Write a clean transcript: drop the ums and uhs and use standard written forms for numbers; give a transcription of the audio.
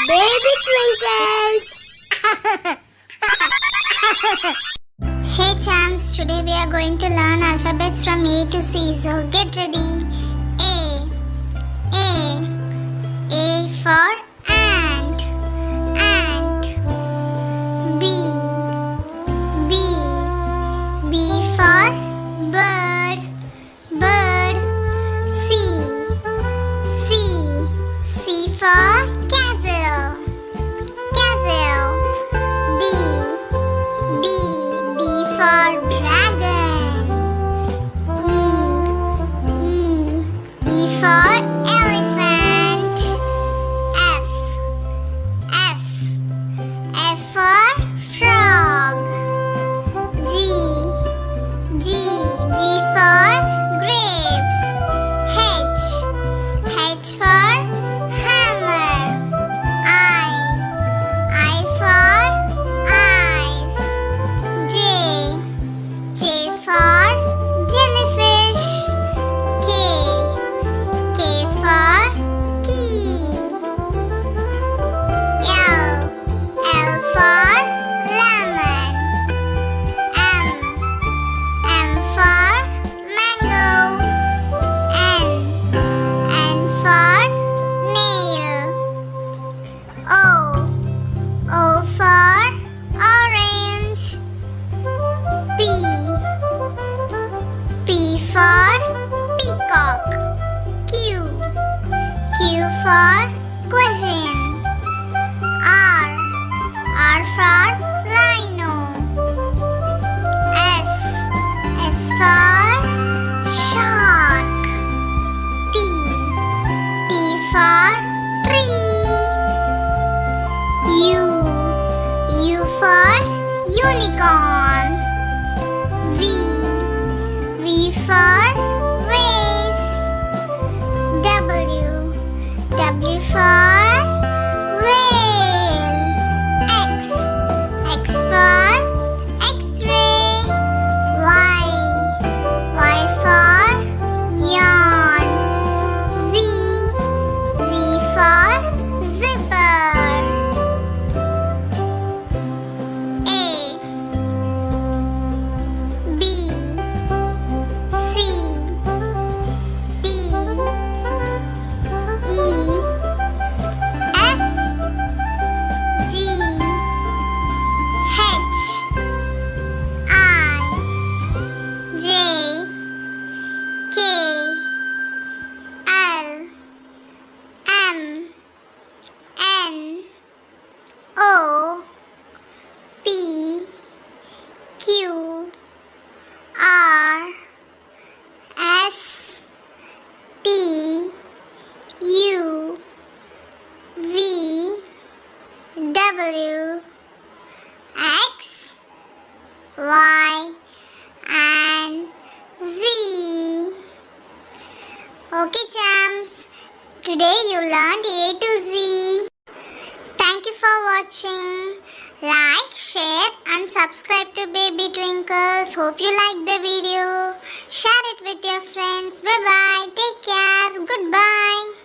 Baby twinkles. Hey champs, today we are going to learn alphabets from A to C, so get ready. A for ant, ant. B for bird, bird. C for castle, castle. D for dragon. E for elephant. F for frog. G for grapes. H for hammer. I for eyes. J for jellyfish. K for key. L for lemon. M for mango. N for nail. O for orange. P for peacock. Q for question. R for rhino. S for shark. T for tree. U for unicorn. V for vase. W for whale. X for x-ray. Y for yawn. Z for zipper. A B C D E F G H I J K L M N O P Q R S T U V W X Y and Z. Okay champs, today you learned A to Z. Thank you for watching. Like, share and subscribe to Baby Twinkles. Hope you liked the video. Share it with your friends. Bye bye. Take care. Goodbye.